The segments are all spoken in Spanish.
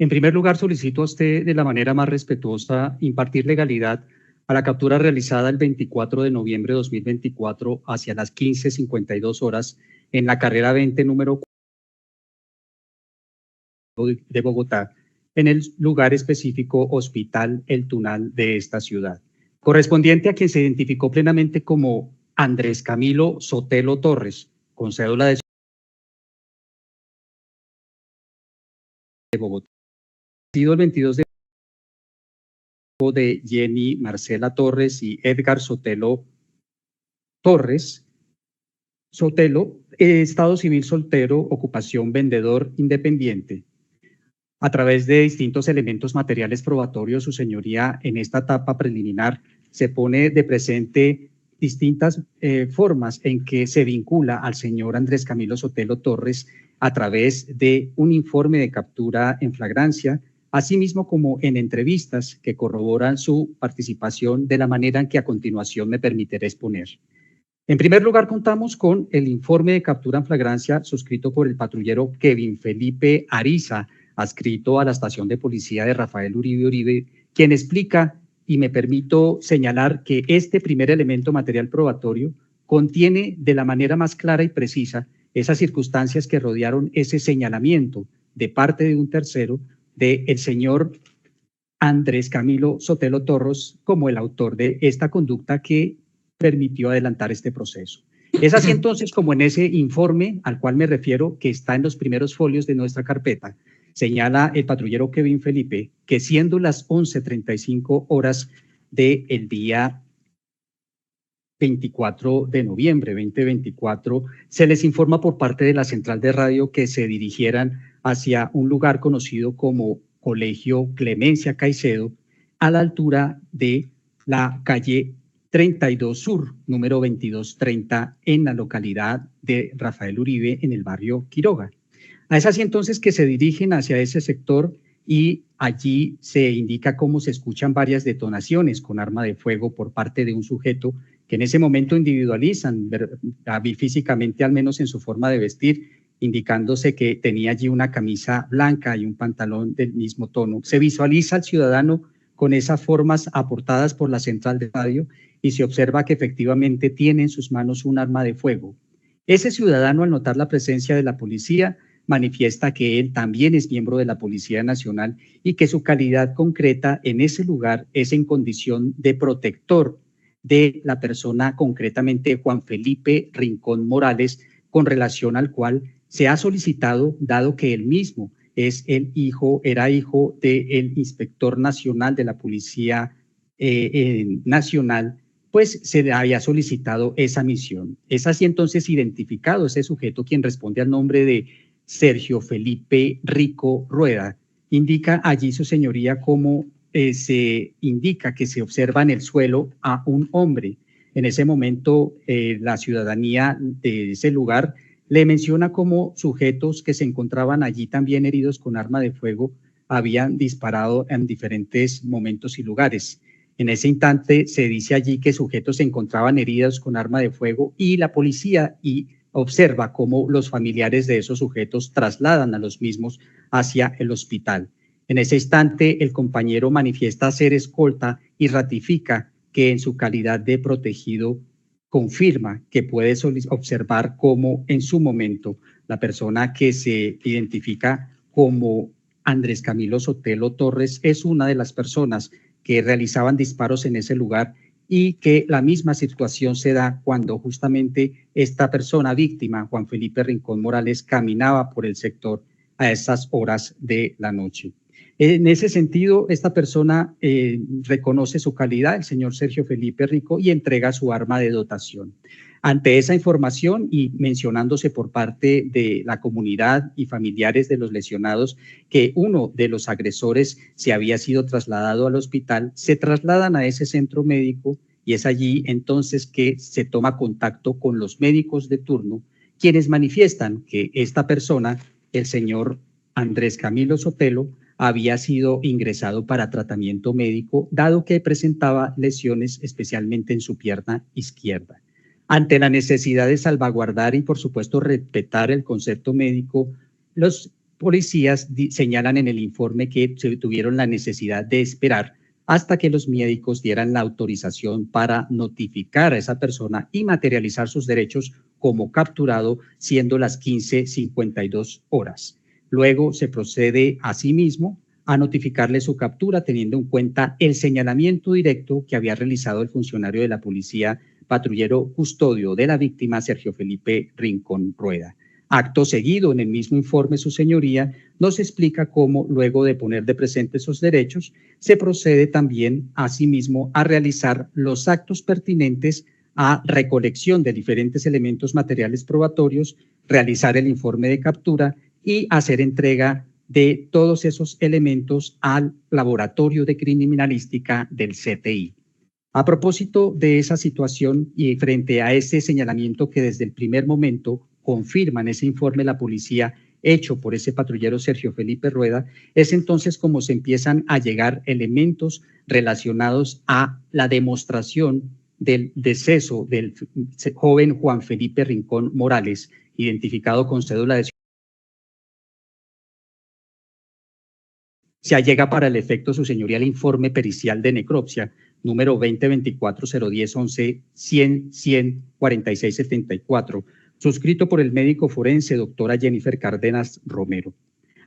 En primer lugar, solicito a usted de la manera más respetuosa impartir legalidad a la captura realizada el 24 de noviembre de 2024 hacia las 15:52 horas en la carrera 20, número 4 de Bogotá, en el lugar específico Hospital El Tunal de esta ciudad, correspondiente a quien se identificó plenamente como Andrés Camilo Sotelo Torres, con cédula de Bogotá. Sido el 22 de Jenny Marcela Torres y Edgar Sotelo Torres. Sotelo, estado civil soltero, ocupación vendedor independiente. A través de distintos elementos materiales probatorios, su señoría, en esta etapa preliminar, se pone de presente distintas formas en que se vincula al señor Andrés Camilo Sotelo Torres a través de un informe de captura en flagrancia, asimismo como en entrevistas que corroboran su participación de la manera en que a continuación me permitiré exponer. En primer lugar, contamos con el informe de captura en flagrancia suscrito por el patrullero Kevin Felipe Ariza, adscrito a la estación de policía de Rafael Uribe Uribe, quien explica, y me permito señalar, que este primer elemento material probatorio contiene de la manera más clara y precisa esas circunstancias que rodearon ese señalamiento de parte de un tercero del señor Andrés Camilo Sotelo Torres como el autor de esta conducta que permitió adelantar este proceso. Es así entonces como en ese informe al cual me refiero, que está en los primeros folios de nuestra carpeta, señala el patrullero Kevin Felipe que siendo las 11:35 horas del día 24 de noviembre 2024, se les informa por parte de la central de radio que se dirigieran hacia un lugar conocido como Colegio Clemencia Caicedo, a la altura de la calle 32 Sur, número 2230, en la localidad de Rafael Uribe, en el barrio Quiroga. Es así entonces que se dirigen hacia ese sector y allí se indica cómo se escuchan varias detonaciones con arma de fuego por parte de un sujeto que en ese momento individualizan físicamente, al menos en su forma de vestir, indicándose que tenía allí una camisa blanca y un pantalón del mismo tono. Se visualiza al ciudadano con esas formas aportadas por la central de radio y se observa que efectivamente tiene en sus manos un arma de fuego. Ese ciudadano, al notar la presencia de la policía, manifiesta que él también es miembro de la Policía Nacional y que su calidad concreta en ese lugar es en condición de protector de la persona, concretamente Juan Felipe Rincón Morales, con relación al cual se ha solicitado, dado que él mismo era hijo del inspector nacional de la Policía Nacional, pues se le había solicitado esa misión. Es así entonces identificado ese sujeto, quien responde al nombre de Sergio Felipe Rico Rueda. Indica allí su señoría cómo se indica que se observa en el suelo a un hombre. En ese momento, la ciudadanía de ese lugar le menciona como sujetos que se encontraban allí también heridos con arma de fuego habían disparado en diferentes momentos y lugares. En ese instante se dice allí que sujetos se encontraban heridos con arma de fuego y la policía observa cómo los familiares de esos sujetos trasladan a los mismos hacia el hospital. En ese instante, el compañero manifiesta ser escolta y ratifica que en su calidad de protegido confirma que puede observar cómo en su momento la persona que se identifica como Andrés Camilo Sotelo Torres es una de las personas que realizaban disparos en ese lugar y que la misma situación se da cuando justamente esta persona víctima, Juan Felipe Rincón Morales, caminaba por el sector a esas horas de la noche. En ese sentido, esta persona reconoce su calidad, el señor Sergio Felipe Rico, y entrega su arma de dotación. Ante esa información y mencionándose por parte de la comunidad y familiares de los lesionados que uno de los agresores se había sido trasladado al hospital, se trasladan a ese centro médico y es allí entonces que se toma contacto con los médicos de turno, quienes manifiestan que esta persona, el señor Andrés Camilo Sotelo, había sido ingresado para tratamiento médico, dado que presentaba lesiones especialmente en su pierna izquierda. Ante la necesidad de salvaguardar y, por supuesto, respetar el concepto médico, los policías señalan en el informe que se tuvieron la necesidad de esperar hasta que los médicos dieran la autorización para notificar a esa persona y materializar sus derechos como capturado, siendo las 15:52 horas. Luego se procede asimismo a notificarle su captura, teniendo en cuenta el señalamiento directo que había realizado el funcionario de la policía patrullero custodio de la víctima, Sergio Felipe Rincón Rueda. Acto seguido, en el mismo informe, su señoría nos explica cómo, luego de poner de presente esos derechos, se procede también, asimismo, a realizar los actos pertinentes a recolección de diferentes elementos materiales probatorios, realizar el informe de captura y hacer entrega de todos esos elementos al laboratorio de criminalística del CTI. A propósito de esa situación y frente a ese señalamiento que desde el primer momento confirma en ese informe la policía hecho por ese patrullero Sergio Felipe Rueda, es entonces como se empiezan a llegar elementos relacionados a la demostración del deceso del joven Juan Felipe Rincón Morales, identificado con cédula de se allega para el efecto, su señoría, el informe pericial de necropsia número 2024-010-11-100-100-4674, suscrito por el médico forense doctora Jennifer Cárdenas Romero.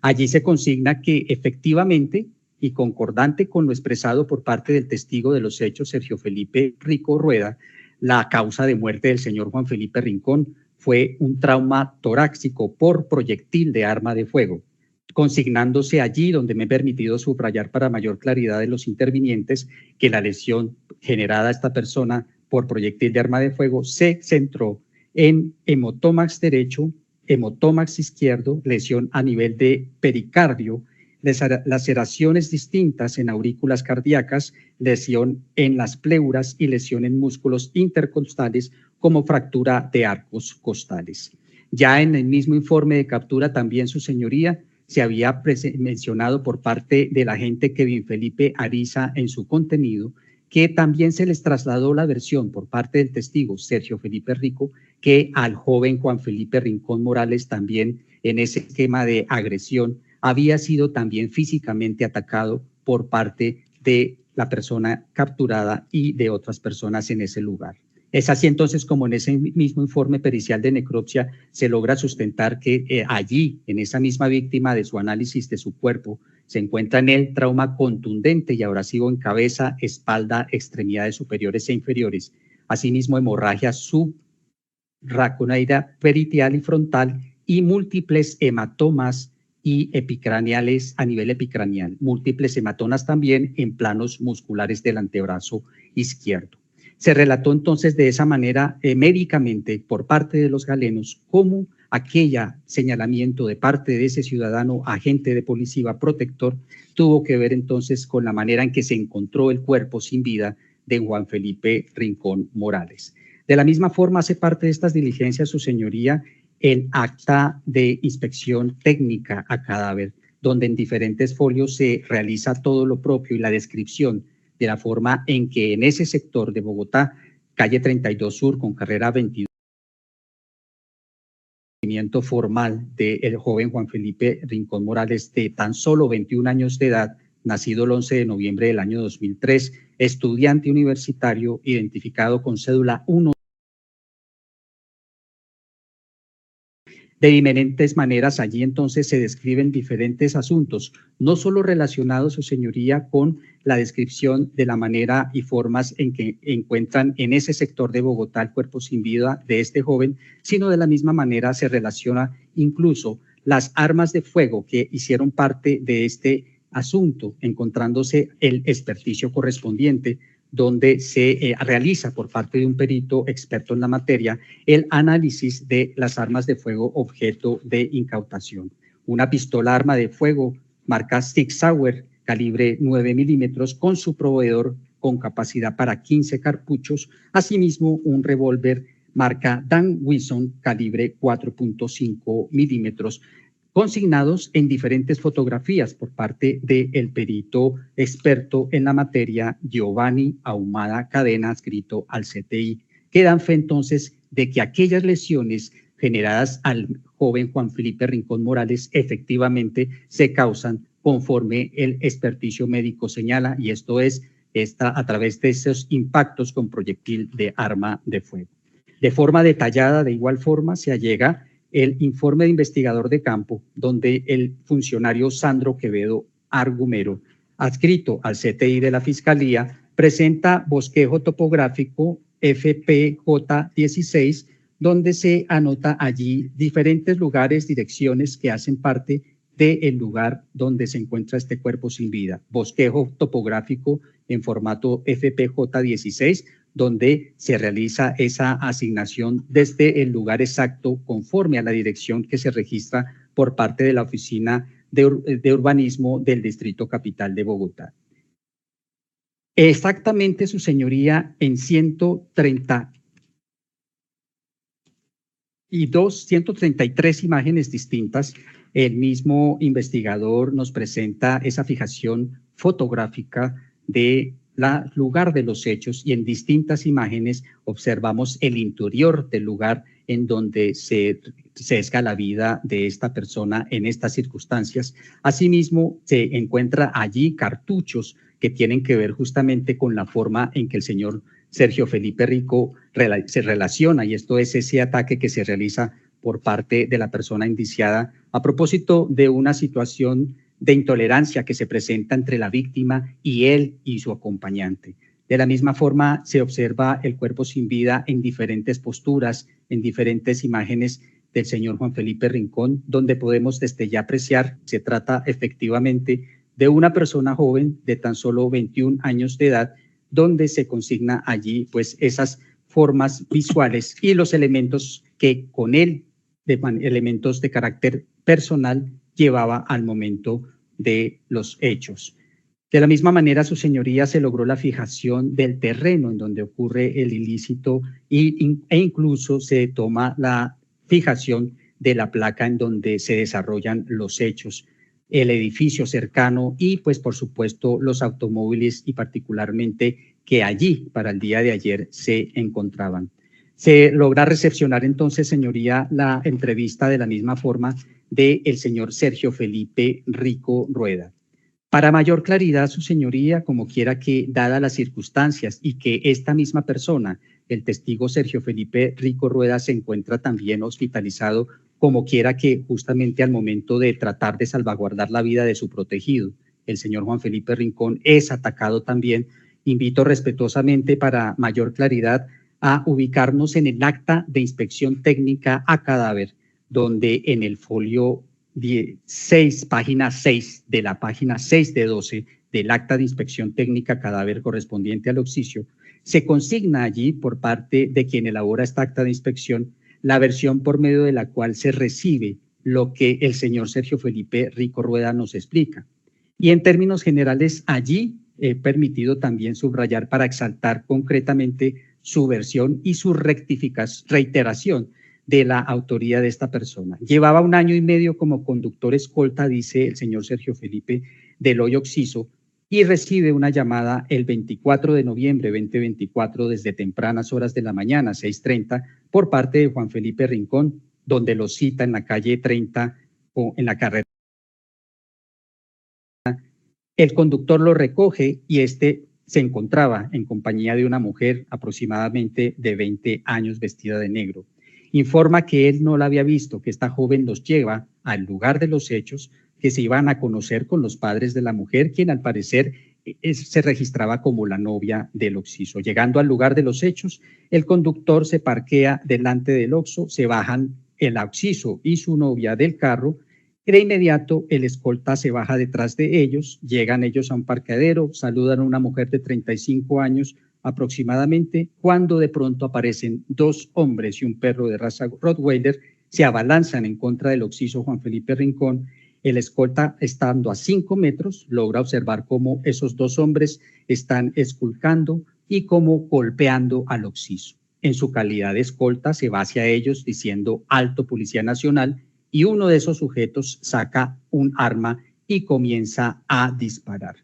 Allí se consigna que efectivamente y concordante con lo expresado por parte del testigo de los hechos, Sergio Felipe Rico Rueda, la causa de muerte del señor Juan Felipe Rincón fue un trauma torácico por proyectil de arma de fuego, consignándose allí, donde me he permitido subrayar para mayor claridad de los intervinientes, que la lesión generada a esta persona por proyectil de arma de fuego se centró en hemotómax derecho, hemotómax izquierdo, lesión a nivel de pericardio, laceraciones distintas en aurículas cardíacas, lesión en las pleuras y lesión en músculos intercostales como fractura de arcos costales. Ya en el mismo informe de captura también, su señoría, se había mencionado por parte del agente Kevin Felipe Ariza en su contenido, que también se les trasladó la versión por parte del testigo Sergio Felipe Rico, que al joven Juan Felipe Rincón Morales también en ese esquema de agresión había sido también físicamente atacado por parte de la persona capturada y de otras personas en ese lugar. Es así entonces como en ese mismo informe pericial de necropsia se logra sustentar que allí, en esa misma víctima de su análisis de su cuerpo, se encuentra en él trauma contundente y abrasivo en cabeza, espalda, extremidades superiores e inferiores. Asimismo, hemorragia subraconoidea peritial y frontal y múltiples hematomas y epicraneales a nivel epicraneal. Múltiples hematomas también en planos musculares del antebrazo izquierdo. Se relató entonces de esa manera médicamente por parte de los galenos cómo aquella señalamiento de parte de ese ciudadano agente de policía protector tuvo que ver entonces con la manera en que se encontró el cuerpo sin vida de Juan Felipe Rincón Morales. De la misma forma hace parte de estas diligencias, su señoría, el acta de inspección técnica a cadáver, donde en diferentes folios se realiza todo lo propio y la descripción de la forma en que en ese sector de Bogotá, calle 32 Sur con carrera 22, formal del joven Juan Felipe Rincón Morales, de tan solo 21 años de edad, nacido el 11 de noviembre del año 2003, estudiante universitario, identificado con cédula 1. De diferentes maneras, allí entonces se describen diferentes asuntos, no solo relacionados, su señoría, con la descripción de la manera y formas en que encuentran en ese sector de Bogotá el cuerpo sin vida de este joven, sino de la misma manera se relaciona incluso las armas de fuego que hicieron parte de este asunto, encontrándose el experticio correspondiente, donde se realiza por parte de un perito experto en la materia el análisis de las armas de fuego objeto de incautación. Una pistola arma de fuego marca Sig Sauer, calibre 9 milímetros, con su proveedor con capacidad para 15 cartuchos, asimismo un revólver marca Dan Wilson, calibre 4.5 milímetros, consignados en diferentes fotografías por parte del perito experto en la materia, Giovanni Ahumada Cadena, adscrito al CTI, que dan fe entonces de que aquellas lesiones generadas al joven Juan Felipe Rincón Morales efectivamente se causan conforme el experticio médico señala, y esto es a través de esos impactos con proyectil de arma de fuego. De forma detallada, de igual forma, se allega el informe de investigador de campo, donde el funcionario Sandro Quevedo Argumero, adscrito al CTI de la Fiscalía, presenta bosquejo topográfico FPJ16, donde se anota allí diferentes lugares, direcciones que hacen parte del lugar donde se encuentra este cuerpo sin vida. Bosquejo topográfico en formato FPJ16, donde se realiza esa asignación desde el lugar exacto conforme a la dirección que se registra por parte de la Oficina de Urbanismo del Distrito Capital de Bogotá. Exactamente, su señoría, en 133 imágenes distintas, el mismo investigador nos presenta esa fijación fotográfica del lugar de los hechos, y en distintas imágenes observamos el interior del lugar en donde se sesga la vida de esta persona en estas circunstancias. Asimismo, se encuentra allí cartuchos que tienen que ver justamente con la forma en que el señor Sergio Felipe Rico se relaciona, y esto es ese ataque que se realiza por parte de la persona indiciada a propósito de una situación de intolerancia que se presenta entre la víctima y él y su acompañante. De la misma forma, se observa el cuerpo sin vida en diferentes posturas, en diferentes imágenes del señor Juan Felipe Rincón, donde podemos desde ya apreciar, se trata efectivamente de una persona joven de tan solo 21 años de edad, donde se consigna allí pues esas formas visuales y los elementos que con él, elementos de carácter personal, llevaba al momento de los hechos. De la misma manera, su señoría, se logró la fijación del terreno en donde ocurre el ilícito e incluso se toma la fijación de la placa en donde se desarrollan los hechos, el edificio cercano y pues por supuesto los automóviles y particularmente que allí para el día de ayer se encontraban. Se logra recepcionar entonces, señoría, la entrevista de la misma forma del señor Sergio Felipe Rico Rueda. Para mayor claridad, su señoría, como quiera que, dadas las circunstancias y que esta misma persona, el testigo Sergio Felipe Rico Rueda, se encuentra también hospitalizado, como quiera que justamente al momento de tratar de salvaguardar la vida de su protegido, el señor Juan Felipe Rincón, es atacado también, invito respetuosamente para mayor claridad a ubicarnos en el acta de inspección técnica a cadáver, donde en el folio 6, página 6 de la página 6 de 12 del acta de inspección técnica cadáver correspondiente al occiso, se consigna allí por parte de quien elabora esta acta de inspección la versión por medio de la cual se recibe lo que el señor Sergio Felipe Rico Rueda nos explica. Y en términos generales, allí he permitido también subrayar para exaltar concretamente su versión y su reiteración de la autoría de esta persona. Llevaba 1 año y medio como conductor escolta, dice el señor Sergio Felipe, del hoyo Occiso, y recibe una llamada el 24 de noviembre de 2024 desde tempranas horas de la mañana, 6:30, por parte de Juan Felipe Rincón, donde lo cita en la calle 30 o en la carrera. El conductor lo recoge y este se encontraba en compañía de una mujer aproximadamente de 20 años vestida de negro. Informa que él no la había visto, que esta joven los lleva al lugar de los hechos, que se iban a conocer con los padres de la mujer, quien al parecer se registraba como la novia del occiso. Llegando al lugar de los hechos, el conductor se parquea delante del Oxxo, se bajan el occiso y su novia del carro. De inmediato, el escolta se baja detrás de ellos, llegan ellos a un parqueadero, saludan a una mujer de 35 años aproximadamente, cuando de pronto aparecen 2 hombres y un perro de raza Rottweiler, se abalanzan en contra del occiso Juan Felipe Rincón. El escolta, estando a 5 metros, logra observar cómo esos 2 hombres están esculcando y cómo golpeando al occiso. En su calidad de escolta, se va hacia ellos diciendo "Alto Policía Nacional", y uno de esos sujetos saca un arma y comienza a disparar.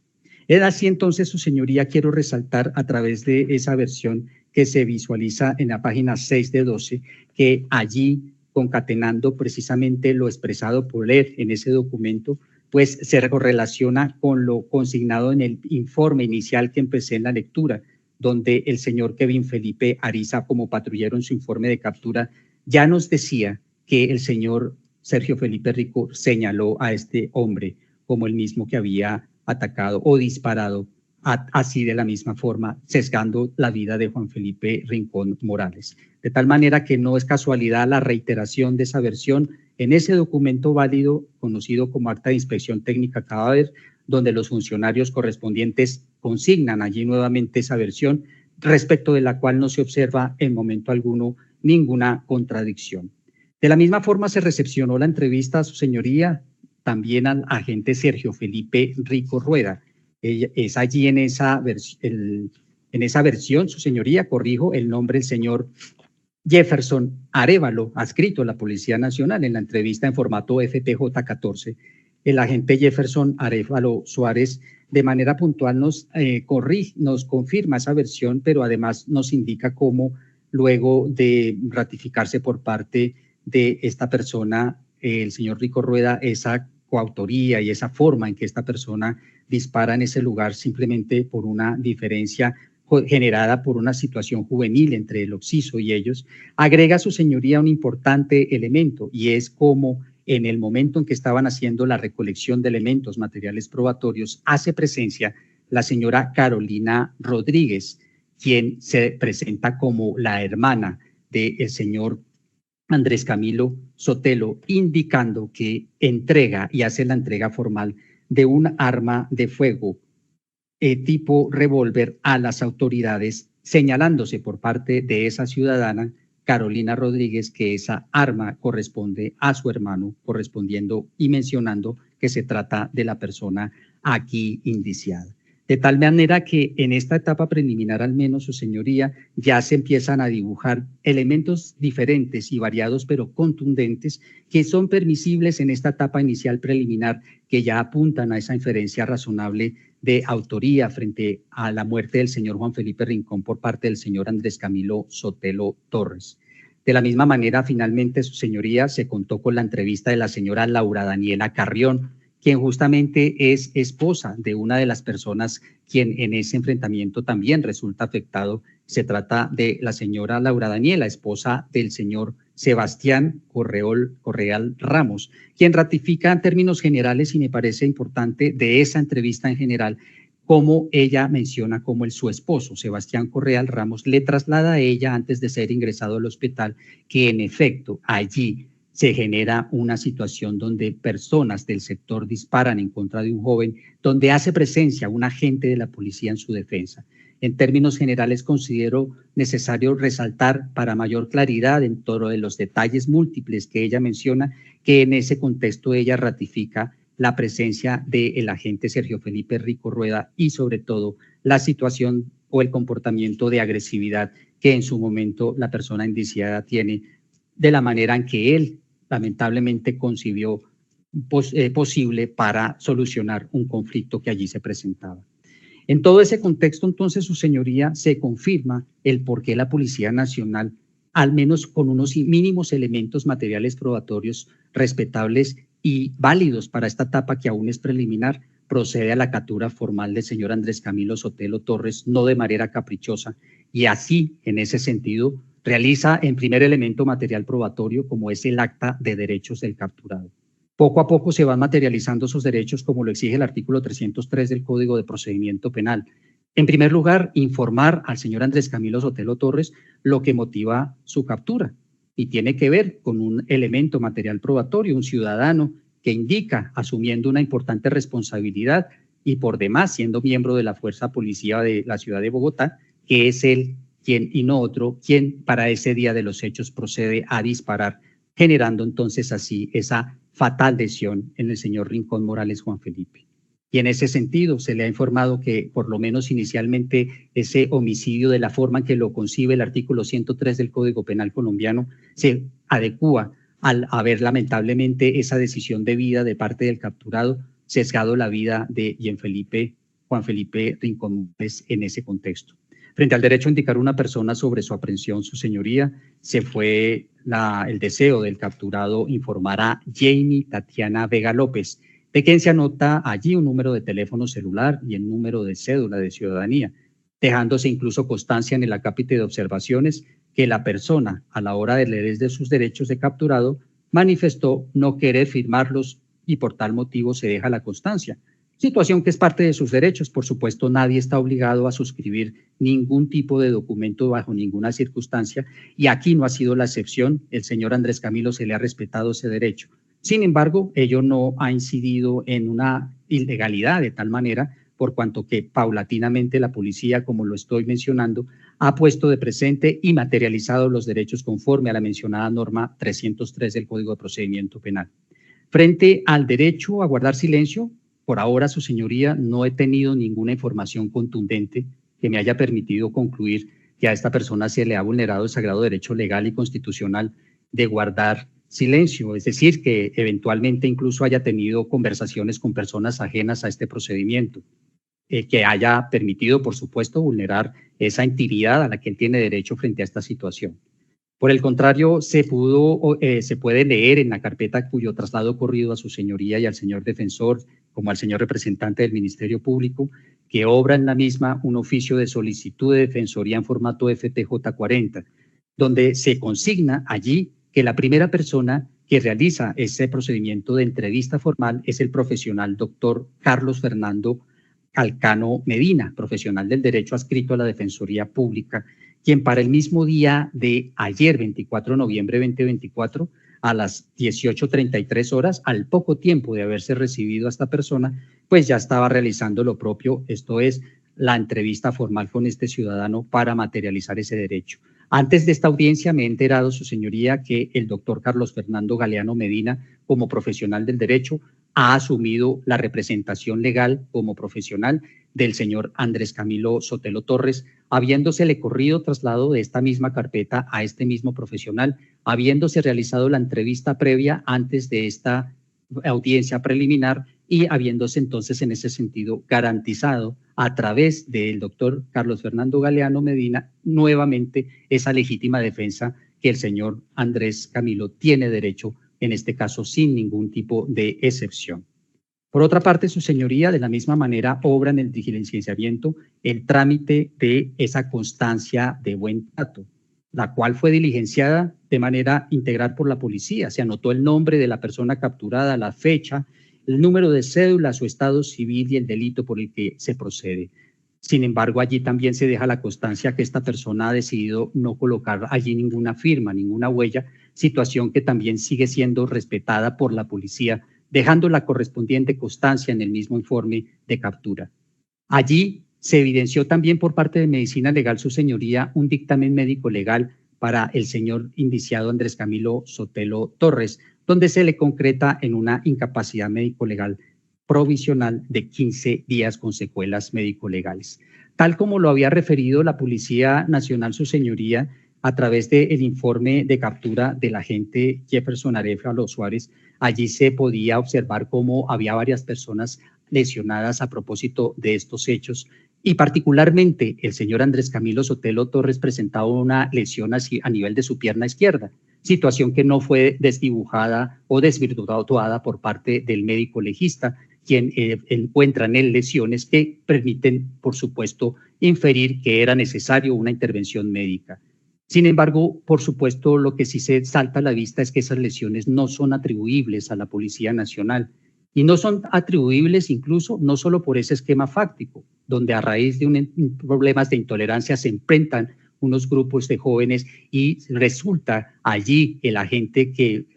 Es así entonces, su señoría, quiero resaltar a través de esa versión que se visualiza en la página 6 de 12, que allí concatenando precisamente lo expresado por él en ese documento, pues se correlaciona con lo consignado en el informe inicial que empecé en la lectura, donde el señor Kevin Felipe Ariza, como patrullero en su informe de captura, ya nos decía que el señor Sergio Felipe Rico señaló a este hombre como el mismo que había atacado o disparado así de la misma forma, sesgando la vida de Juan Felipe Rincón Morales. De tal manera que no es casualidad la reiteración de esa versión en ese documento válido conocido como Acta de Inspección Técnica Cadáver, donde los funcionarios correspondientes consignan allí nuevamente esa versión, respecto de la cual no se observa en momento alguno ninguna contradicción. De la misma forma se recepcionó la entrevista a su señoría también al agente Sergio Felipe Rico Rueda. Es allí en esa versión, su señoría, corrijo, el nombre del señor Jefferson Arévalo, adscrito a la Policía Nacional en la entrevista en formato FPJ-14. El agente Jefferson Arévalo Suárez de manera puntual nos confirma esa versión, pero además nos indica cómo luego de ratificarse por parte de esta persona, el señor Rico Rueda, esa coautoría y esa forma en que esta persona dispara en ese lugar simplemente por una diferencia generada por una situación juvenil entre el occiso y ellos, agrega a su señoría un importante elemento, y es como en el momento en que estaban haciendo la recolección de elementos materiales probatorios, hace presencia la señora Carolina Rodríguez, quien se presenta como la hermana del señor Andrés Camilo Sotelo, indicando que entrega y hace la entrega formal de un arma de fuego tipo revólver a las autoridades, señalándose por parte de esa ciudadana, Carolina Rodríguez, que esa arma corresponde a su hermano, correspondiendo y mencionando que se trata de la persona aquí indiciada. De tal manera que en esta etapa preliminar, al menos, su señoría, ya se empiezan a dibujar elementos diferentes y variados, pero contundentes, que son permisibles en esta etapa inicial preliminar, que ya apuntan a esa inferencia razonable de autoría frente a la muerte del señor Juan Felipe Rincón por parte del señor Andrés Camilo Sotelo Torres. De la misma manera, finalmente, su señoría se contó con la entrevista de la señora Laura Daniela Carrión, quien justamente es esposa de una de las personas quien en ese enfrentamiento también resulta afectado. Se trata de la señora Laura Daniela, esposa del señor Sebastián Correal Ramos, quien ratifica en términos generales, y me parece importante de esa entrevista en general, como ella menciona como su esposo, Sebastián Correal Ramos, le traslada a ella antes de ser ingresado al hospital que en efecto allí se genera una situación donde personas del sector disparan en contra de un joven, donde hace presencia un agente de la policía en su defensa. En términos generales, considero necesario resaltar para mayor claridad en torno de los detalles múltiples que ella menciona, que en ese contexto ella ratifica la presencia del agente Sergio Felipe Rico Rueda y sobre todo la situación o el comportamiento de agresividad que en su momento la persona indiciada tiene, de la manera en que él lamentablemente concibió posible para solucionar un conflicto que allí se presentaba. En todo ese contexto, entonces, su señoría, se confirma el por qué la Policía Nacional, al menos con unos mínimos elementos materiales probatorios respetables y válidos para esta etapa que aún es preliminar, procede a la captura formal del señor Andrés Camilo Sotelo Torres, no de manera caprichosa, y así, en ese sentido, realiza en primer elemento material probatorio, como es el acta de derechos del capturado. Poco a poco se van materializando esos derechos, como lo exige el artículo 303 del Código de Procedimiento Penal. En primer lugar, informar al señor Andrés Camilo Sotelo Torres lo que motiva su captura, y tiene que ver con un elemento material probatorio, un ciudadano que indica, asumiendo una importante responsabilidad y por demás siendo miembro de la Fuerza Policía de la ciudad de Bogotá, que es él quien y no otro, quien para ese día de los hechos procede a disparar, generando entonces así esa fatal lesión en el señor Rincón Morales Juan Felipe. Y en ese sentido se le ha informado que por lo menos inicialmente ese homicidio, de la forma en que lo concibe el artículo 103 del Código Penal colombiano, se adecúa al haber lamentablemente esa decisión de vida de parte del capturado sesgado la vida de Juan Felipe Rincón Morales en ese contexto. Frente al derecho a indicar a una persona sobre su aprehensión, su señoría, se fue el deseo del capturado informar a Jamie Tatiana Vega López, de quien se anota allí un número de teléfono celular y el número de cédula de ciudadanía, dejándose incluso constancia en el acápite de observaciones que la persona, a la hora de leer de sus derechos de capturado, manifestó no querer firmarlos y por tal motivo se deja la constancia. Situación que es parte de sus derechos. Por supuesto, nadie está obligado a suscribir ningún tipo de documento bajo ninguna circunstancia y aquí no ha sido la excepción. El señor Andrés Camilo se le ha respetado ese derecho. Sin embargo, ello no ha incidido en una ilegalidad de tal manera por cuanto que paulatinamente la policía, como lo estoy mencionando, ha puesto de presente y materializado los derechos conforme a la mencionada norma 303 del Código de Procedimiento Penal. Frente al derecho a guardar silencio, por ahora, su señoría, no he tenido ninguna información contundente que me haya permitido concluir que a esta persona se le ha vulnerado el sagrado derecho legal y constitucional de guardar silencio, es decir, que eventualmente incluso haya tenido conversaciones con personas ajenas a este procedimiento, que haya permitido, por supuesto, vulnerar esa intimidad a la que él tiene derecho frente a esta situación. Por el contrario, se puede leer en la carpeta cuyo traslado ocurrido a su señoría y al señor defensor, como al señor representante del Ministerio Público, que obra en la misma un oficio de solicitud de defensoría en formato FTJ 40, donde se consigna allí que la primera persona que realiza ese procedimiento de entrevista formal es el profesional doctor Carlos Fernando Calcano Medina, profesional del derecho adscrito a la Defensoría Pública, quien para el mismo día de ayer, 24 de noviembre de 2024, a las 18:33 horas, al poco tiempo de haberse recibido a esta persona, pues ya estaba realizando lo propio, esto es, la entrevista formal con este ciudadano para materializar ese derecho. Antes de esta audiencia me he enterado, su señoría, que el doctor Carlos Fernando Galeano Medina, como profesional del derecho, ha asumido la representación legal como profesional del señor Andrés Camilo Sotelo Torres, habiéndosele corrido traslado de esta misma carpeta a este mismo profesional, habiéndose realizado la entrevista previa antes de esta audiencia preliminar y habiéndose entonces en ese sentido garantizado a través del doctor Carlos Fernando Galeano Medina nuevamente esa legítima defensa que el señor Andrés Camilo tiene derecho, en este caso sin ningún tipo de excepción. Por otra parte, su señoría, de la misma manera, obra en el diligenciamiento el trámite de esa constancia de buen trato, la cual fue diligenciada de manera integral por la policía. Se anotó el nombre de la persona capturada, la fecha, el número de cédula, su estado civil y el delito por el que se procede. Sin embargo, allí también se deja la constancia que esta persona ha decidido no colocar allí ninguna firma, ninguna huella, situación que también sigue siendo respetada por la policía, dejando la correspondiente constancia en el mismo informe de captura. Allí se evidenció también por parte de Medicina Legal, su señoría, un dictamen médico legal para el señor indiciado Andrés Camilo Sotelo Torres, donde se le concreta en una incapacidad médico-legal provisional de 15 días con secuelas médico-legales. Tal como lo había referido la Policía Nacional, su señoría, a través del informe de captura del agente Jefferson Arevalo Suárez, allí se podía observar cómo había varias personas lesionadas a propósito de estos hechos y particularmente el señor Andrés Camilo Sotelo Torres presentaba una lesión a nivel de su pierna izquierda, situación que no fue desdibujada o desvirtuada por parte del médico legista, quien encuentra en él lesiones que permiten, por supuesto, inferir que era necesario una intervención médica. Sin embargo, por supuesto, lo que sí se salta a la vista es que esas lesiones no son atribuibles a la Policía Nacional y no son atribuibles incluso no solo por ese esquema fáctico, donde a raíz de problemas de intolerancia se enfrentan unos grupos de jóvenes y resulta allí el agente que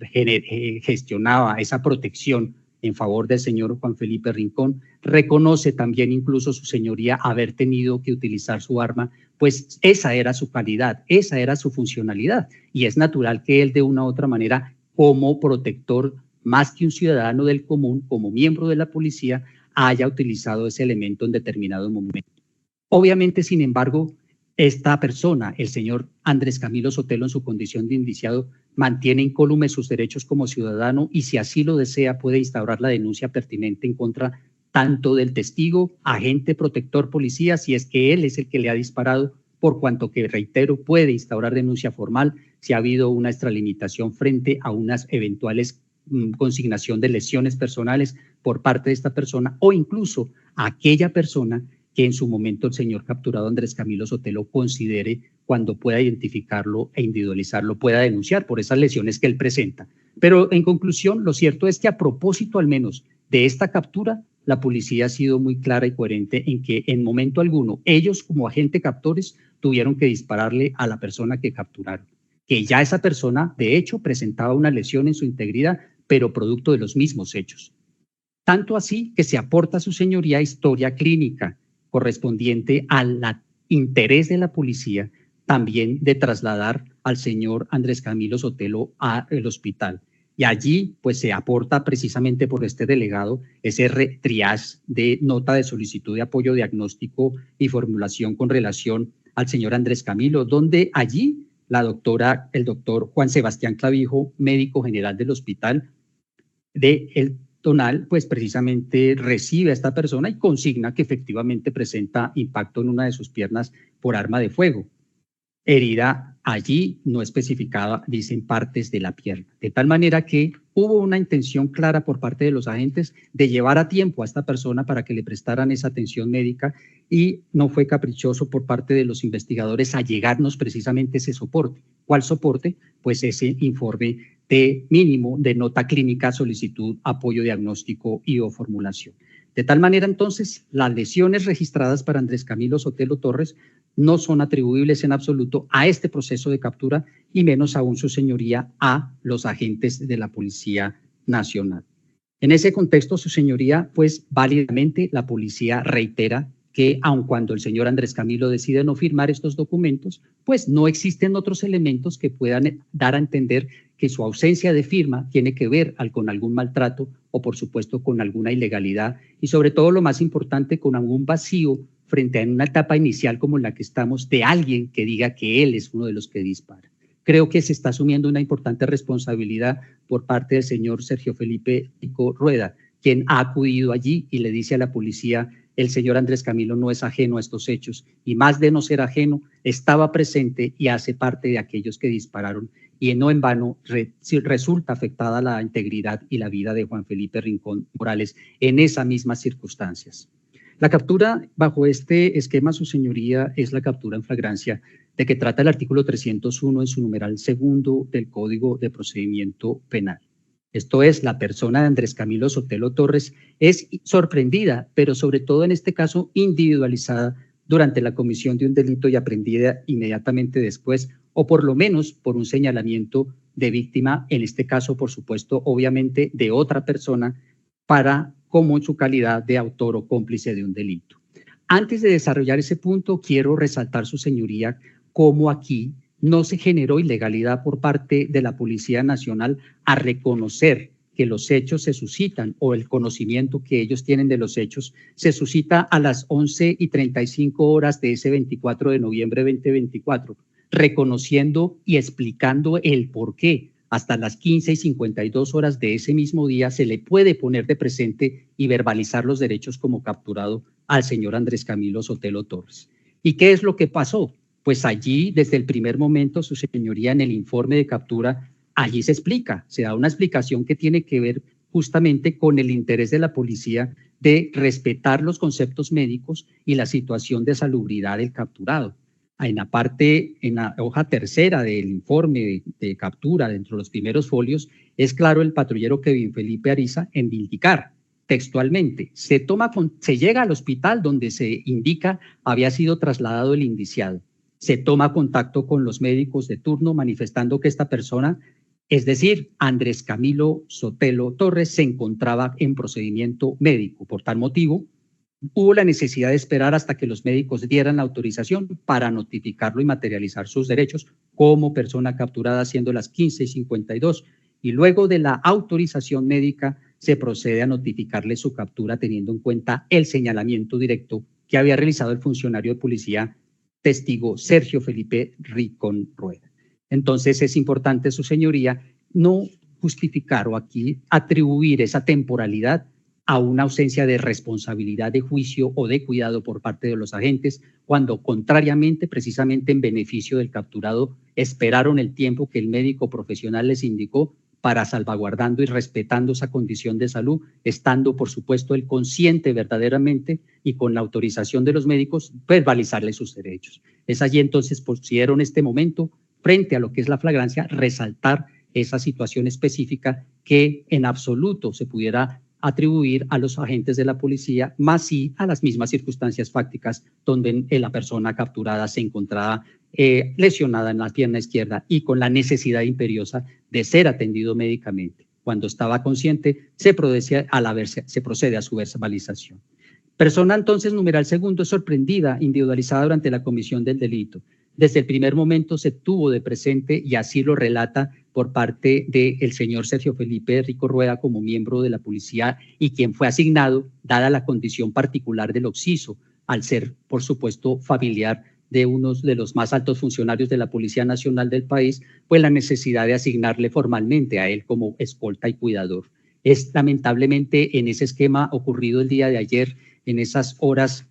gestionaba esa protección en favor del señor Juan Felipe Rincón, reconoce también incluso su señoría haber tenido que utilizar su arma, pues esa era su calidad, esa era su funcionalidad y es natural que él de una u otra manera como protector más que un ciudadano del común, como miembro de la policía, haya utilizado ese elemento en determinado momento. Obviamente, sin embargo, esta persona, el señor Andrés Camilo Sotelo, en su condición de indiciado, mantiene incólumes sus derechos como ciudadano y si así lo desea puede instaurar la denuncia pertinente en contra tanto del testigo, agente protector policía, si es que él es el que le ha disparado por cuanto que, reitero, puede instaurar denuncia formal si ha habido una extralimitación frente a unas eventuales consignación de lesiones personales por parte de esta persona o incluso aquella persona que en su momento el señor capturado Andrés Camilo Sotelo considere, cuando pueda identificarlo e individualizarlo, pueda denunciar por esas lesiones que él presenta. Pero en conclusión, lo cierto es que a propósito al menos de esta captura, la policía ha sido muy clara y coherente en que en momento alguno ellos como agente captores tuvieron que dispararle a la persona que capturaron, que ya esa persona de hecho presentaba una lesión en su integridad, pero producto de los mismos hechos. Tanto así que se aporta a su señoría historia clínica correspondiente al interés de la policía también de trasladar al señor Andrés Camilo Sotelo al hospital. Y allí pues se aporta precisamente por este delegado ese triage de nota de solicitud de apoyo diagnóstico y formulación con relación al señor Andrés Camilo, donde allí el doctor Juan Sebastián Clavijo, médico general del hospital de El Tonal, pues precisamente recibe a esta persona y consigna que efectivamente presenta impacto en una de sus piernas por arma de fuego. Herida allí no especificada, dicen partes de la pierna. De tal manera que hubo una intención clara por parte de los agentes de llevar a tiempo a esta persona para que le prestaran esa atención médica y no fue caprichoso por parte de los investigadores a llegarnos precisamente ese soporte. ¿Cuál soporte? Pues ese informe de mínimo de nota clínica, solicitud, apoyo diagnóstico y o formulación. De tal manera, entonces, las lesiones registradas para Andrés Camilo Sotelo Torres no son atribuibles en absoluto a este proceso de captura y menos aún, su señoría, a los agentes de la Policía Nacional. En ese contexto, su señoría, pues válidamente la policía reitera que aun cuando el señor Andrés Camilo decide no firmar estos documentos, pues no existen otros elementos que puedan dar a entender que su ausencia de firma tiene que ver con algún maltrato o por supuesto con alguna ilegalidad y sobre todo lo más importante con algún vacío frente a una etapa inicial como la que estamos de alguien que diga que él es uno de los que dispara. Creo que se está asumiendo una importante responsabilidad por parte del señor Sergio Felipe Rico Rueda, quien ha acudido allí y le dice a la policía: el señor Andrés Camilo no es ajeno a estos hechos y más de no ser ajeno, estaba presente y hace parte de aquellos que dispararon y no en vano resulta afectada la integridad y la vida de Juan Felipe Rincón Morales en esas mismas circunstancias. La captura bajo este esquema, su señoría, es la captura en flagrancia de que trata el artículo 301 en su numeral segundo del Código de Procedimiento Penal. Esto es, la persona de Andrés Camilo Sotelo Torres es sorprendida, pero sobre todo en este caso individualizada durante la comisión de un delito y aprendida inmediatamente después, o por lo menos por un señalamiento de víctima, en este caso, por supuesto, obviamente, de otra persona, como en su calidad de autor o cómplice de un delito. Antes de desarrollar ese punto, quiero resaltar, su señoría, cómo aquí no se generó ilegalidad por parte de la Policía Nacional a reconocer que los hechos se suscitan o el conocimiento que ellos tienen de los hechos se suscita a las 11:35 de ese 24 de noviembre de 2024, reconociendo y explicando el por qué hasta las 15:52 de ese mismo día se le puede poner de presente y verbalizar los derechos como capturado al señor Andrés Camilo Sotelo Torres. ¿Y qué es lo que pasó? Pues allí, desde el primer momento, su señoría, en el informe de captura, allí se explica, se da una explicación que tiene que ver justamente con el interés de la policía de respetar los conceptos médicos y la situación de salubridad del capturado. En la hoja tercera del informe de captura, dentro de los primeros folios, es claro el patrullero Kevin Felipe Ariza en indicar textualmente: se llega al hospital donde se indica había sido trasladado el indiciado. Se toma contacto con los médicos de turno manifestando que esta persona, es decir, Andrés Camilo Sotelo Torres, se encontraba en procedimiento médico. Por tal motivo, hubo la necesidad de esperar hasta que los médicos dieran la autorización para notificarlo y materializar sus derechos como persona capturada, siendo las 15:52, y luego de la autorización médica se procede a notificarle su captura teniendo en cuenta el señalamiento directo que había realizado el funcionario de policía testigo Sergio Felipe Rincón Rueda. Entonces es importante, su señoría, no justificar o aquí atribuir esa temporalidad a una ausencia de responsabilidad de juicio o de cuidado por parte de los agentes, cuando contrariamente, precisamente en beneficio del capturado, esperaron el tiempo que el médico profesional les indicó para, salvaguardando y respetando esa condición de salud, estando, por supuesto, el consciente verdaderamente y con la autorización de los médicos, verbalizarle sus derechos. Es allí entonces, considero en este momento, frente a lo que es la flagrancia, resaltar esa situación específica que en absoluto se pudiera atribuir a los agentes de la policía, más sí a las mismas circunstancias fácticas donde la persona capturada se encontraba lesionada en la pierna izquierda y con la necesidad imperiosa de ser atendido médicamente. Cuando estaba consciente, se procede a su verbalización. Persona entonces, numeral segundo, sorprendida, individualizada durante la comisión del delito. Desde el primer momento se tuvo de presente, y así lo relata por parte del señor Sergio Felipe Rico Rueda como miembro de la policía y quien fue asignado, dada la condición particular del occiso, al ser, por supuesto, familiar de uno de los más altos funcionarios de la Policía Nacional del país, pues la necesidad de asignarle formalmente a él como escolta y cuidador. Es lamentablemente en ese esquema ocurrido el día de ayer, en esas horas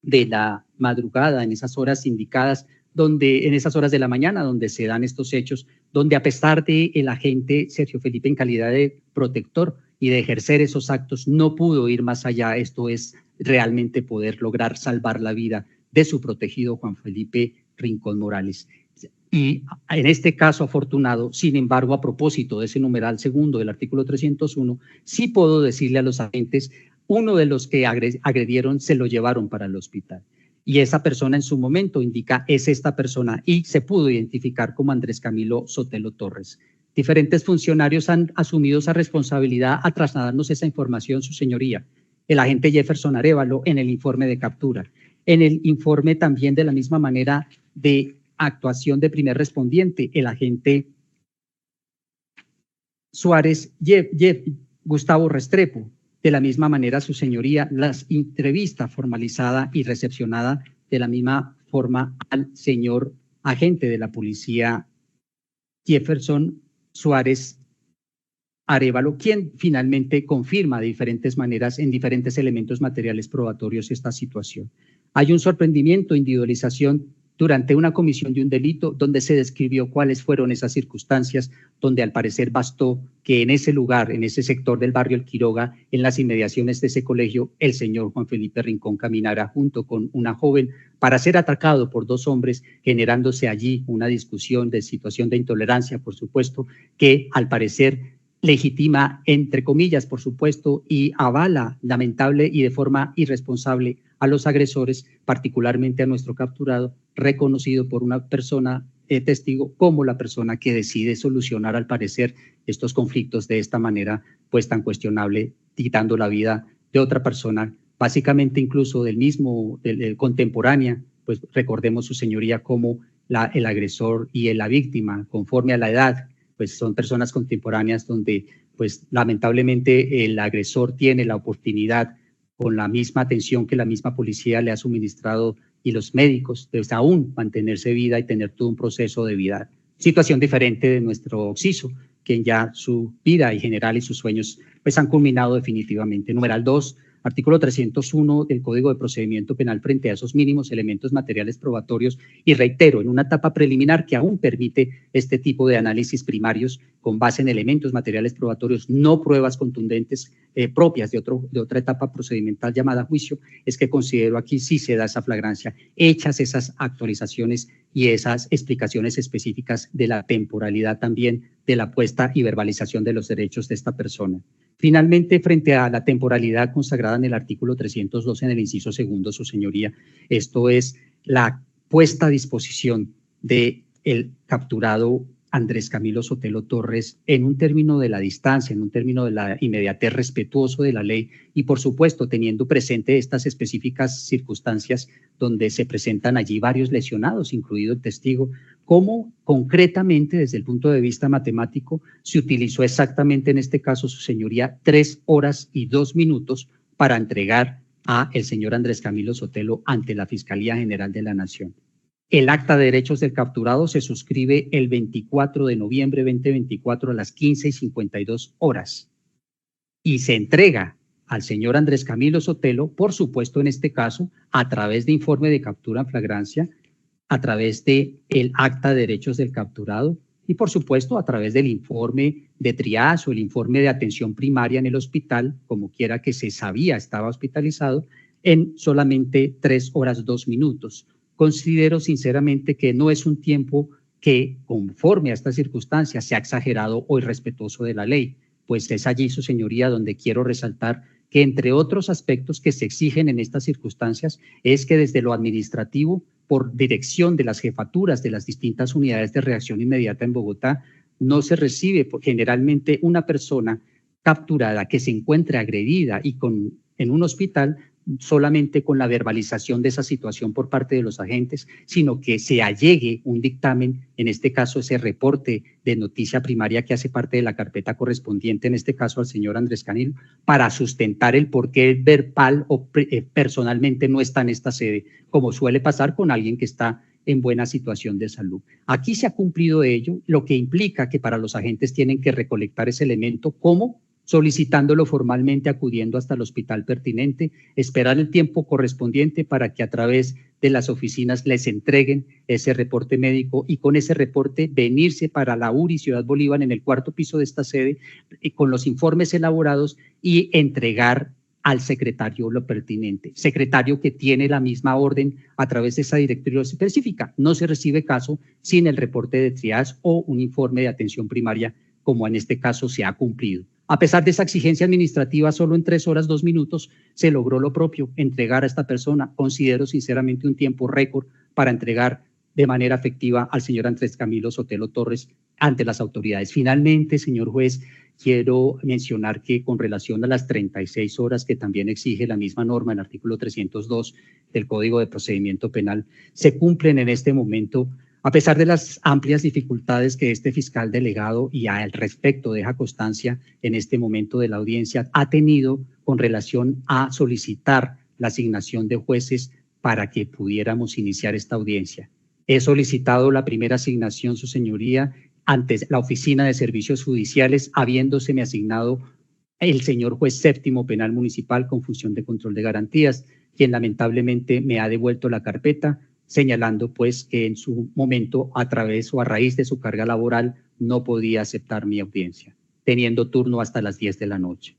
de la madrugada, en esas horas indicadas, en esas horas de la mañana donde se dan estos hechos, donde a pesar de el agente Sergio Felipe en calidad de protector y de ejercer esos actos, no pudo ir más allá. Esto es realmente poder lograr salvar la vida de su protegido Juan Felipe Rincón Morales. Y en este caso afortunado, sin embargo, a propósito de ese numeral segundo del artículo 301, sí puedo decirle a los agentes, uno de los que agredieron se lo llevaron para el hospital. Y esa persona en su momento indica es esta persona y se pudo identificar como Andrés Camilo Sotelo Torres. Diferentes funcionarios han asumido esa responsabilidad a trasladarnos esa información, su señoría. El agente Jefferson Arévalo en el informe de captura. En el informe también de la misma manera de actuación de primer respondiente, el agente Suárez Gustavo Restrepo. De la misma manera, su señoría, las entrevista formalizada y recepcionada de la misma forma al señor agente de la policía Jefferson Suárez Arévalo, quien finalmente confirma de diferentes maneras en diferentes elementos materiales probatorios esta situación. Hay un sorprendimiento, individualización durante una comisión de un delito donde se describió cuáles fueron esas circunstancias, donde al parecer bastó que en ese lugar, en ese sector del barrio El Quiroga, en las inmediaciones de ese colegio, el señor Juan Felipe Rincón caminara junto con una joven para ser atacado por dos hombres, generándose allí una discusión de situación de intolerancia, por supuesto, que al parecer legitima, entre comillas, por supuesto, y avala lamentable y de forma irresponsable a los agresores, particularmente a nuestro capturado, reconocido por una persona testigo como la persona que decide solucionar, al parecer, estos conflictos de esta manera, pues tan cuestionable, quitando la vida de otra persona, básicamente incluso del mismo, contemporánea, pues recordemos, su señoría, como el agresor y la víctima, conforme a la edad, pues son personas contemporáneas donde, pues lamentablemente, el agresor tiene la oportunidad, con la misma atención que la misma policía le ha suministrado y los médicos, pues aún mantenerse vida y tener todo un proceso de vida. Situación diferente de nuestro occiso, quien ya su vida en general y sus sueños pues han culminado definitivamente. Numeral 2, artículo 301 del Código de Procedimiento Penal frente a esos mínimos elementos materiales probatorios, y reitero, en una etapa preliminar que aún permite este tipo de análisis primarios con base en elementos materiales probatorios, no pruebas contundentes propias de otra etapa procedimental llamada juicio, es que considero aquí sí se da esa flagrancia, hechas esas actualizaciones y esas explicaciones específicas de la temporalidad también de la puesta y verbalización de los derechos de esta persona. Finalmente, frente a la temporalidad consagrada en el artículo 312 en el inciso segundo, su señoría, esto es la puesta a disposición del capturado Andrés Camilo Sotelo Torres en un término de la distancia, en un término de la inmediatez, respetuoso de la ley y, por supuesto, teniendo presente estas específicas circunstancias donde se presentan allí varios lesionados, incluido el testigo, cómo concretamente desde el punto de vista matemático se utilizó exactamente en este caso, su señoría, 3 horas y 2 minutos para entregar a el señor Andrés Camilo Sotelo ante la Fiscalía General de la Nación. El acta de derechos del capturado se suscribe el 24 de noviembre de 2024 a las 15:52 horas y se entrega al señor Andrés Camilo Sotelo, por supuesto en este caso, a través de informe de captura en flagrancia, a través de el acta de derechos del capturado y por supuesto a través del informe de triage o el informe de atención primaria en el hospital, como quiera que se sabía estaba hospitalizado, en solamente 3 horas 2 minutos. Considero sinceramente que no es un tiempo que conforme a estas circunstancias sea exagerado o irrespetuoso de la ley, pues es allí, su señoría, donde quiero resaltar que entre otros aspectos que se exigen en estas circunstancias es que desde lo administrativo, por dirección de las jefaturas de las distintas unidades de reacción inmediata en Bogotá, no se recibe generalmente una persona capturada que se encuentre agredida y en un hospital solamente con la verbalización de esa situación por parte de los agentes, sino que se allegue un dictamen, en este caso ese reporte de noticia primaria que hace parte de la carpeta correspondiente, en este caso al señor Andrés Camilo, para sustentar el por qué verbal o personalmente no está en esta sede, como suele pasar con alguien que está en buena situación de salud. Aquí se ha cumplido ello, lo que implica que para los agentes tienen que recolectar ese elemento como solicitándolo formalmente, acudiendo hasta el hospital pertinente, esperar el tiempo correspondiente para que a través de las oficinas les entreguen ese reporte médico y con ese reporte venirse para la URI Ciudad Bolívar en el 4º piso de esta sede con los informes elaborados y entregar al secretario lo pertinente. Secretario que tiene la misma orden a través de esa directorio específica. No se recibe caso sin el reporte de triage o un informe de atención primaria, como en este caso se ha cumplido. A pesar de esa exigencia administrativa, solo en 3 horas 2 minutos se logró lo propio, entregar a esta persona. Considero sinceramente un tiempo récord para entregar de manera efectiva al señor Andrés Camilo Sotelo Torres ante las autoridades. Finalmente, señor juez, quiero mencionar que con relación a las 36 horas que también exige la misma norma en el artículo 302 del Código de Procedimiento Penal, se cumplen en este momento. A pesar de las amplias dificultades que este fiscal delegado y al respecto deja constancia en este momento de la audiencia ha tenido con relación a solicitar la asignación de jueces para que pudiéramos iniciar esta audiencia. He solicitado la primera asignación, su señoría, ante la Oficina de Servicios Judiciales, habiéndoseme asignado el señor juez séptimo penal municipal con función de control de garantías, quien lamentablemente me ha devuelto la carpeta, señalando pues que en su momento, a través o a raíz de su carga laboral, no podía aceptar mi audiencia, teniendo turno hasta las 10 de la noche.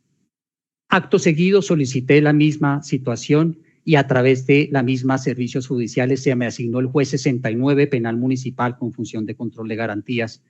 Acto seguido solicité la misma situación y a través de la misma servicios judiciales se me asignó el juez 69 penal municipal con función de control de garantías,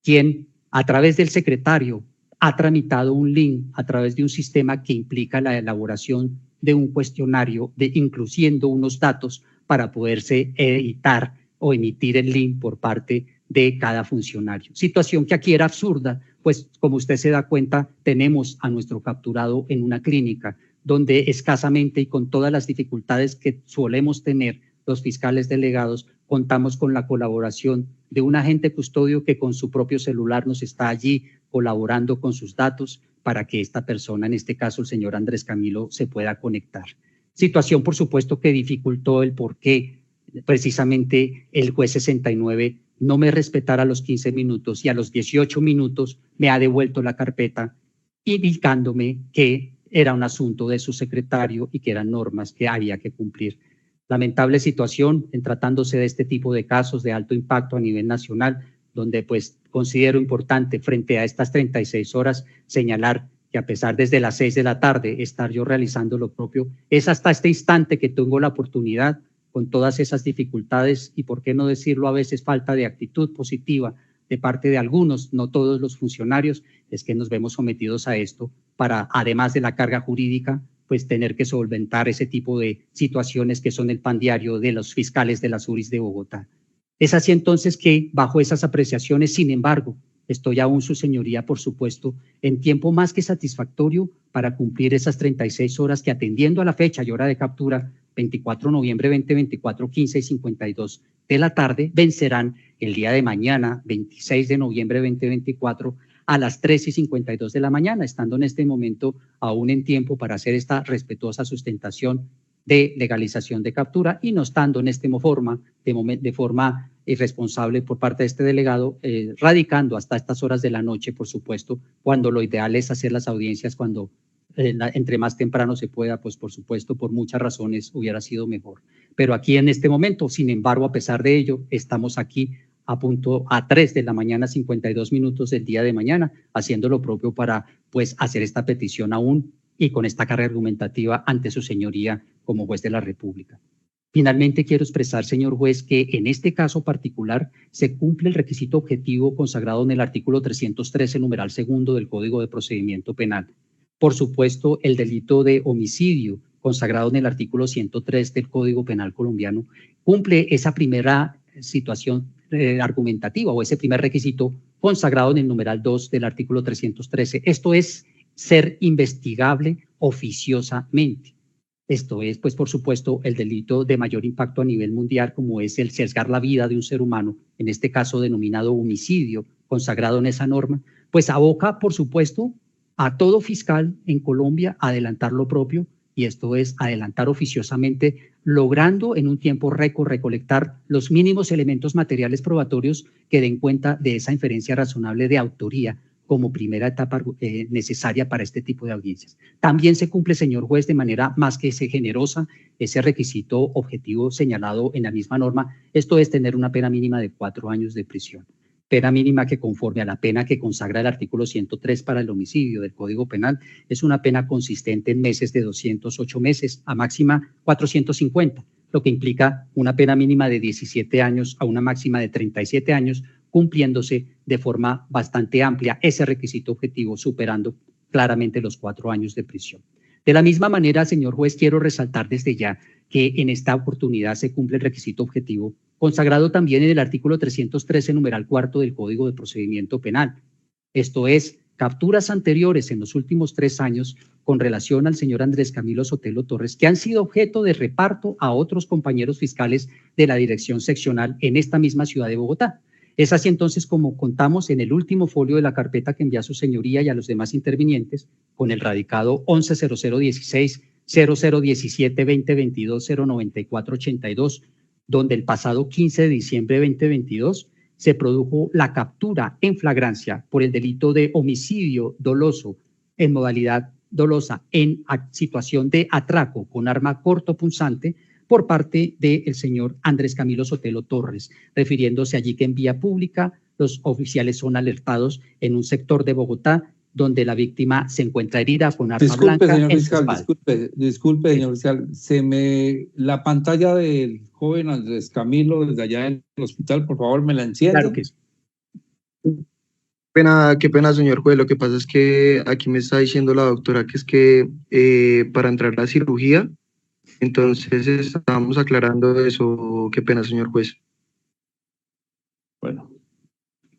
quien a través del secretario ha tramitado un link a través de un sistema que implica la elaboración de un cuestionario incluyendo unos datos para poderse editar o emitir el link por parte de cada funcionario. Situación que aquí era absurda, pues como usted se da cuenta, tenemos a nuestro capturado en una clínica donde escasamente y con todas las dificultades que solemos tener los fiscales delegados, contamos con la colaboración de un agente custodio que con su propio celular nos está allí colaborando con sus datos para que esta persona, en este caso el señor Andrés Camilo, se pueda conectar. Situación, por supuesto, que dificultó el por qué precisamente el juez 69 no me respetara los 15 minutos y a los 18 minutos me ha devuelto la carpeta indicándome que era un asunto de su secretario y que eran normas que había que cumplir. Lamentable situación en tratándose de este tipo de casos de alto impacto a nivel nacional, donde pues considero importante frente a estas 36 horas señalar que a pesar desde las 6 de la tarde estar yo realizando lo propio, es hasta este instante que tengo la oportunidad con todas esas dificultades y por qué no decirlo a veces falta de actitud positiva de parte de algunos, no todos los funcionarios, es que nos vemos sometidos a esto para, además de la carga jurídica, pues tener que solventar ese tipo de situaciones que son el pan diario de los fiscales de las URIs de Bogotá. Es así entonces que bajo esas apreciaciones, sin embargo, estoy aún, su señoría, por supuesto, en tiempo más que satisfactorio para cumplir esas 36 horas que atendiendo a la fecha y hora de captura, 24 de noviembre 2024, 15:52 de la tarde, vencerán el día de mañana, 26 de noviembre 2024, a las 13:52 de la mañana, estando en este momento aún en tiempo para hacer esta respetuosa sustentación de legalización de captura y no estando en esta forma, de forma irresponsable por parte de este delegado, radicando hasta estas horas de la noche, por supuesto, cuando lo ideal es hacer las audiencias cuando entre más temprano se pueda, pues por supuesto, por muchas razones hubiera sido mejor. Pero aquí en este momento, sin embargo, a pesar de ello, estamos aquí a 3 de la mañana, 52 minutos del día de mañana, haciendo lo propio para pues hacer esta petición aún y con esta carga argumentativa ante su señoría como juez de la República. Finalmente, quiero expresar, señor juez, que en este caso particular se cumple el requisito objetivo consagrado en el artículo 313, numeral segundo del Código de Procedimiento Penal. Por supuesto, el delito de homicidio, consagrado en el artículo 103 del Código Penal colombiano, cumple esa primera situación argumentativa o ese primer requisito consagrado en el numeral 2 del artículo 313. Esto es ser investigable oficiosamente. Esto es, pues, por supuesto, el delito de mayor impacto a nivel mundial, como es el sesgar la vida de un ser humano, en este caso denominado homicidio, consagrado en esa norma, pues aboca, por supuesto, a todo fiscal en Colombia a adelantar lo propio, y esto es adelantar oficiosamente, logrando en un tiempo récord recolectar los mínimos elementos materiales probatorios que den cuenta de esa inferencia razonable de autoría como primera etapa necesaria para este tipo de audiencias. También se cumple, señor juez, de manera más que generosa ese requisito objetivo señalado en la misma norma, esto es tener una pena mínima de 4 años de prisión. Pena mínima que, conforme a la pena que consagra el artículo 103 para el homicidio del Código Penal, es una pena consistente en meses de 208 meses a máxima 450, lo que implica una pena mínima de 17 años a una máxima de 37 años, cumpliéndose de forma bastante amplia ese requisito objetivo, superando claramente los 4 años de prisión. De la misma manera, señor juez, quiero resaltar desde ya que en esta oportunidad se cumple el requisito objetivo consagrado también en el artículo 313, numeral cuarto del Código de Procedimiento Penal. Esto es, capturas anteriores en los últimos 3 años con relación al señor Andrés Camilo Sotelo Torres, que han sido objeto de reparto a otros compañeros fiscales de la Dirección Seccional en esta misma ciudad de Bogotá. Es así entonces como contamos en el último folio de la carpeta que envía a su señoría y a los demás intervinientes con el radicado 110016-0017-2022-09482, donde el pasado 15 de diciembre de 2022 se produjo la captura en flagrancia por el delito de homicidio doloso en modalidad dolosa en situación de atraco con arma cortopunzante por parte del señor Andrés Camilo Sotelo Torres, refiriéndose allí que en vía pública los oficiales son alertados en un sector de Bogotá donde la víctima se encuentra herida con arma blanca en su espalda. Disculpe, señor fiscal, la pantalla del joven Andrés Camilo desde allá en el hospital, por favor, me la enciende. Claro que sí. Qué pena, señor juez. Lo que pasa es que aquí me está diciendo la doctora que es que para entrar a la cirugía, entonces estábamos aclarando eso. Qué pena, señor juez. Bueno,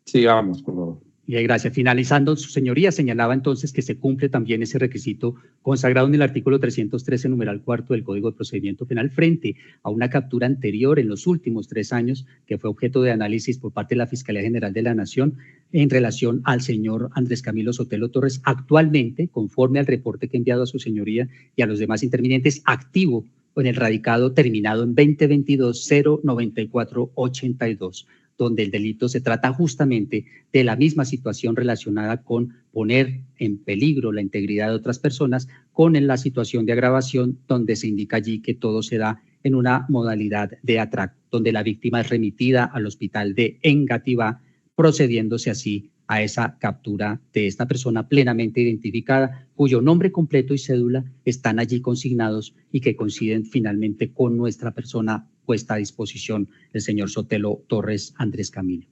sigamos, por favor. Bien, gracias. Finalizando, su señoría señalaba entonces que se cumple también ese requisito consagrado en el artículo 313, numeral cuarto del Código de Procedimiento Penal, frente a una captura anterior en los últimos 3 años que fue objeto de análisis por parte de la Fiscalía General de la Nación en relación al señor Andrés Camilo Sotelo Torres, actualmente, conforme al reporte que he enviado a su señoría y a los demás intervinientes, activo en el radicado terminado en 2022-09482. Donde el delito se trata justamente de la misma situación relacionada con poner en peligro la integridad de otras personas, con la situación de agravación donde se indica allí que todo se da en una modalidad de atraco, donde la víctima es remitida al hospital de Engativá, procediéndose así a esa captura de esta persona plenamente identificada, cuyo nombre completo y cédula están allí consignados y que coinciden finalmente con nuestra persona puesta a disposición, el señor Sotelo Torres Andrés Camilo.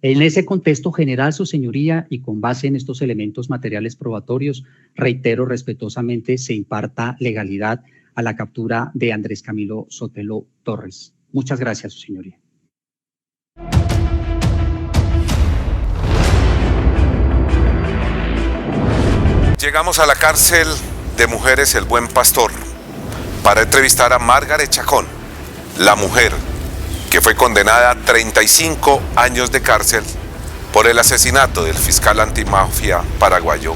En ese contexto general, su señoría, y con base en estos elementos materiales probatorios, reitero respetuosamente se imparta legalidad a la captura de Andrés Camilo Sotelo Torres. Muchas gracias, su señoría. Llegamos a la cárcel de mujeres El Buen Pastor para entrevistar a Margaret Chacón, la mujer que fue condenada a 35 años de cárcel por el asesinato del fiscal antimafia paraguayo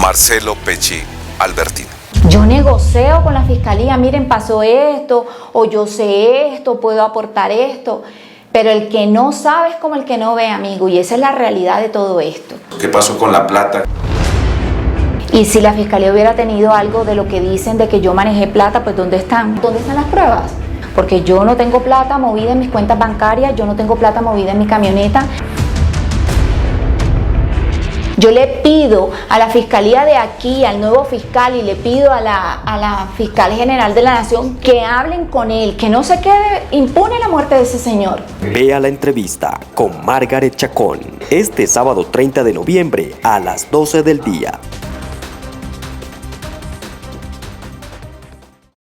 Marcelo Pecci Albertini. Yo negocio con la fiscalía, miren, pasó esto, o yo sé esto, puedo aportar esto, pero el que no sabe es como el que no ve, amigo, y esa es la realidad de todo esto. ¿Qué pasó con la plata? Y si la fiscalía hubiera tenido algo de lo que dicen de que yo manejé plata, pues ¿dónde están? ¿Dónde están las pruebas? Porque yo no tengo plata movida en mis cuentas bancarias, yo no tengo plata movida en mi camioneta. Yo le pido a la fiscalía de aquí, al nuevo fiscal, y le pido a la fiscal general de la Nación que hablen con él, que no se quede impune la muerte de ese señor. Vea la entrevista con Margaret Chacón este sábado 30 de noviembre a las 12 del día.